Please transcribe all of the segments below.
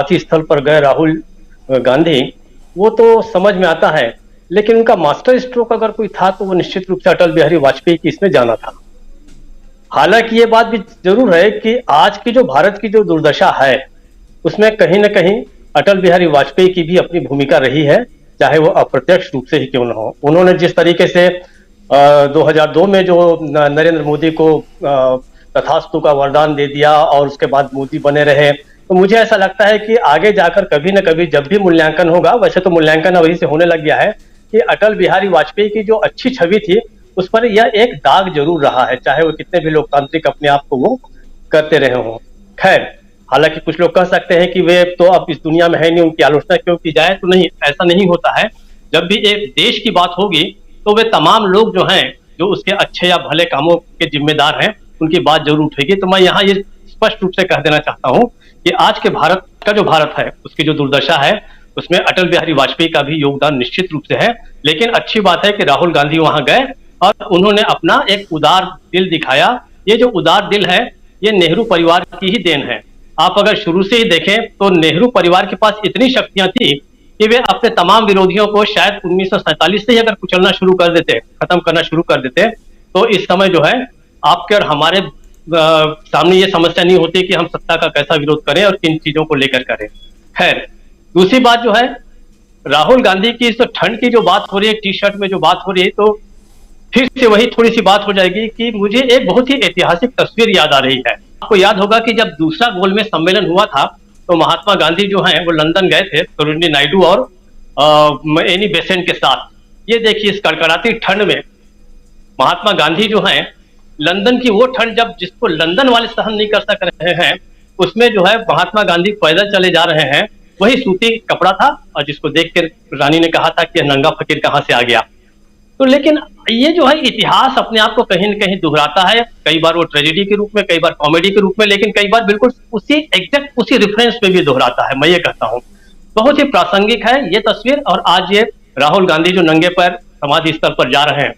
समाधि स्थल पर गए राहुल गांधी, वो तो समझ में आता है, लेकिन उनका मास्टर स्ट्रोक अगर कोई था तो वो निश्चित रूप से अटल बिहारी वाजपेयी की इसमें जाना था। हालांकि ये बात भी जरूर है कि आज की जो भारत की जो दुर्दशा है, उसमें कहीं ना कहीं अटल बिहारी वाजपेयी की भी अपनी भूमिका रही है, चाहे वो अप्रत्यक्ष रूप से ही क्यों न हो। उन्होंने जिस तरीके से 2002 में जो नरेंद्र मोदी को तथास्तु का वरदान दे दिया और उसके बाद मोदी बने रहे, तो मुझे ऐसा लगता है कि आगे जाकर कभी न कभी जब भी मूल्यांकन होगा, वैसे तो मूल्यांकन अभी से होने लग गया है, कि अटल बिहारी वाजपेयी की जो अच्छी छवि थी उस पर यह एक दाग जरूर रहा है, चाहे वो कितने भी लोकतांत्रिक अपने आप को वो करते रहे हों। खैर, हालांकि कुछ लोग कह सकते हैं कि वे तो अब इस दुनिया में है नहीं, उनकी आलोचना क्यों की जाए, तो नहीं, ऐसा नहीं होता है। जब भी एक देश की बात होगी तो वे तमाम लोग जो हैं, जो उसके अच्छे या भले कामों के जिम्मेदार हैं, उनकी बात जरूर उठेगी। तो मैं यहाँ ये स्पष्ट रूप से कह देना चाहता हूँ कि आज के भारत का जो भारत है, उसकी जो दुर्दशा है, उसमें अटल बिहारी वाजपेयी का भी योगदान निश्चित रूप से है। लेकिन अच्छी बात है कि राहुल गांधी वहां गए और उन्होंने अपना एक उदार दिल दिखाया। ये जो उदार दिल है, ये नेहरू परिवार की ही देन है। आप अगर शुरू से ही देखें तो नेहरू परिवार के पास इतनी शक्तियां थी कि वे अपने तमाम विरोधियों को शायद 1947 से ही अगर कुचलना शुरू कर देते, खत्म करना शुरू कर देते, तो इस समय जो है आपके और हमारे सामने ये समस्या नहीं होती कि हम सत्ता का कैसा विरोध करें और किन चीजों को लेकर करें। खैर, दूसरी बात जो है, राहुल गांधी की इस ठंड की जो बात हो रही है, टी शर्ट में जो बात हो रही है, तो फिर से वही थोड़ी सी बात हो जाएगी कि मुझे एक बहुत ही ऐतिहासिक तस्वीर याद आ रही है। आपको याद होगा कि जब दूसरा गोलमेज सम्मेलन हुआ था, तो महात्मा गांधी जो हैं वो लंदन गए थे सरोजिनी नायडू और एनी बेसेंट के साथ। ये देखिए, इस कड़कड़ाती ठंड में महात्मा गांधी जो हैं, लंदन की वो ठंड जब जिसको लंदन वाले सहन नहीं कर सक रहे हैं, उसमें जो है महात्मा गांधी पैदल चले जा रहे हैं। वही सूती कपड़ा था और जिसको देख कर रानी ने कहा था कि नंगा फकीर कहां से आ गया। तो लेकिन ये जो है इतिहास अपने आप को कहीं न कहीं दोहराता है, कई बार वो ट्रेजेडी के रूप में, कई बार कॉमेडी के रूप में, लेकिन कई बार बिल्कुल उसी एग्जैक्ट उसी रेफरेंस में भी दोहराता है। मैं ये कहता हूँ बहुत ही प्रासंगिक है ये तस्वीर। और आज ये राहुल गांधी जो नंगे पैर समाधि स्थल पर जा रहे हैं,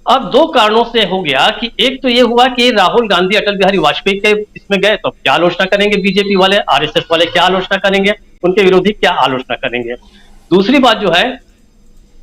अब दो कारणों से हो गया कि एक तो ये हुआ कि राहुल गांधी अटल बिहारी वाजपेयी के इसमें गए तो क्या आलोचना करेंगे बीजेपी वाले, आरएसएस वाले क्या आलोचना करेंगे, उनके विरोधी क्या आलोचना करेंगे। दूसरी बात जो है,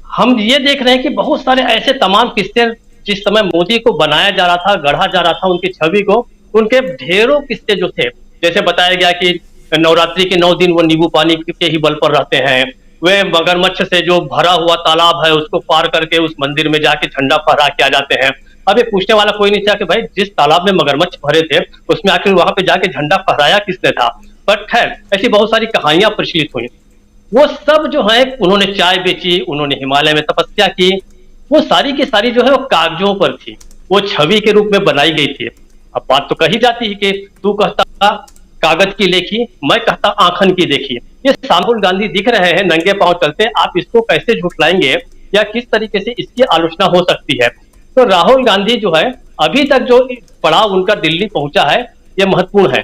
हम ये देख रहे हैं कि बहुत सारे ऐसे तमाम किस्से जिस समय मोदी को बनाया जा रहा था, गढ़ा जा रहा था उनकी छवि को, उनके ढेरों किस्से जो थे, जैसे बताया गया कि नवरात्रि के 9 दिन वो नींबू पानी के ही बल पर रहते हैं, वे मगरमच्छ से जो भरा हुआ तालाब है उसको पार करके उस मंदिर में जाके झंडा फहरा के आ जाते हैं। अब ये पूछने वाला कोई नहीं था कि भाई जिस तालाब में मगरमच्छ भरे थे उसमें आखिर वहां पे जाके झंडा फहराया किसने था। पर खैर, ऐसी बहुत सारी कहानियां प्रचलित हुई। वो सब जो है, उन्होंने चाय बेची, उन्होंने हिमालय में तपस्या की, वो सारी की सारी जो है वो कागजों पर थी, वो छवि के रूप में बनाई गई थी। अब बात तो कही जाती है कि तू कहता कागज की लेखी, मैं कहता आंखन की देखी। ये राहुल गांधी दिख रहे हैं नंगे पांव चलते, आप इसको कैसे झुठलाएंगे या किस तरीके से इसकी आलोचना हो सकती है। तो राहुल गांधी जो है, अभी तक जो पड़ाव उनका दिल्ली पहुंचा है, ये महत्वपूर्ण है।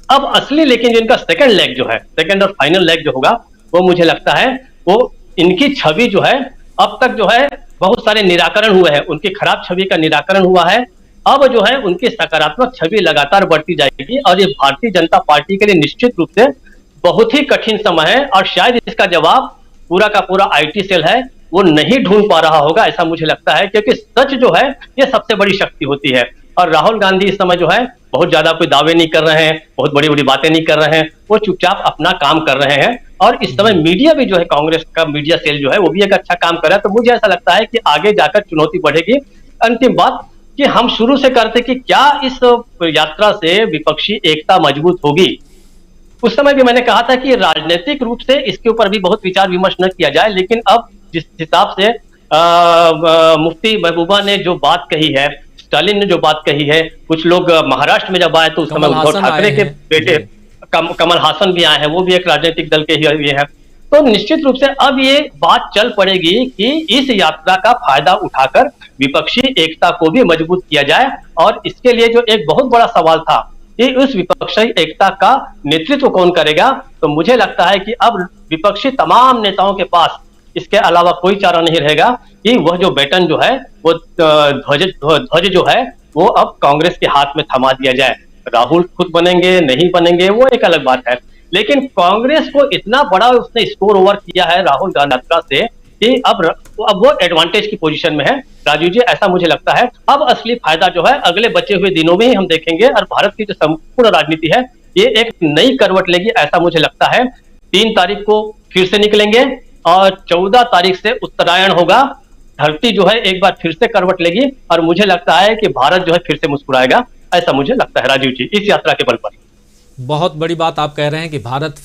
अब असली लेकिन जिनका सेकंड लेग जो है, सेकंड और फाइनल लेग जो होगा, वो मुझे लगता है वो इनकी छवि जो है, अब तक जो है बहुत सारे निराकरण हुए हैं, उनकी खराब छवि का निराकरण हुआ है। अब जो है उनकी सकारात्मक छवि लगातार बढ़ती जाएगी और ये भारतीय जनता पार्टी के लिए निश्चित रूप से बहुत ही कठिन समय है। और शायद इसका जवाब पूरा का पूरा आईटी सेल है वो नहीं ढूंढ पा रहा होगा, ऐसा मुझे लगता है, क्योंकि सच जो है ये सबसे बड़ी शक्ति होती है। और राहुल गांधी इस समय जो है बहुत ज्यादा कोई दावे नहीं कर रहे हैं, बहुत बड़ी बड़ी बातें नहीं कर रहे हैं, वो चुपचाप अपना काम कर रहे हैं। और इस समय मीडिया भी जो है, कांग्रेस का मीडिया सेल जो है वो भी एक अच्छा काम कर रहा है। तो मुझे ऐसा लगता है कि आगे जाकर चुनौती बढ़ेगी। अंतिम बात कि हम शुरू से करते कि क्या इस यात्रा से विपक्षी एकता मजबूत होगी। उस समय भी मैंने कहा था कि राजनीतिक रूप से इसके ऊपर भी बहुत विचार विमर्श न किया जाए, लेकिन अब जिस हिसाब से मुफ्ती महबूबा ने जो बात कही है, स्टालिन ने जो बात कही है, कुछ लोग महाराष्ट्र में जब आए तो उस समय उद्धव ठाकरे के बेटे कमल हासन भी आए हैं, वो भी एक राजनीतिक दल के ही हैं। तो निश्चित रूप से अब ये बात चल पड़ेगी कि इस यात्रा का फायदा उठाकर विपक्षी एकता को भी मजबूत किया जाए। और इसके लिए जो एक बहुत बड़ा सवाल था कि उस विपक्षी एकता का नेतृत्व कौन करेगा, तो मुझे लगता है कि अब विपक्षी तमाम नेताओं के पास इसके अलावा कोई चारा नहीं रहेगा कि वह जो बैटन जो है, वो ध्वज जो है वो अब कांग्रेस के हाथ में थमा दिया जाए। राहुल खुद बनेंगे नहीं बनेंगे वो एक अलग बात है, लेकिन कांग्रेस को इतना बड़ा उसने स्कोर ओवर किया है राहुल गांधी यात्रा से कि अब वो एडवांटेज की पोजीशन में है। राजू जी, ऐसा मुझे लगता है अब असली फायदा जो है अगले बचे हुए दिनों में ही हम देखेंगे, और भारत की जो संपूर्ण राजनीति है ये एक नई करवट लेगी, ऐसा मुझे लगता है। 3 तारीख को फिर से निकलेंगे और 14 तारीख से उत्तरायण होगा। धरती जो है एक बार फिर से करवट लेगी और मुझे लगता है कि भारत जो है फिर से मुस्कुराएगा, ऐसा मुझे लगता है राजीव जी, इस यात्रा के बल पर। बहुत बड़ी बात आप कह रहे हैं कि भारत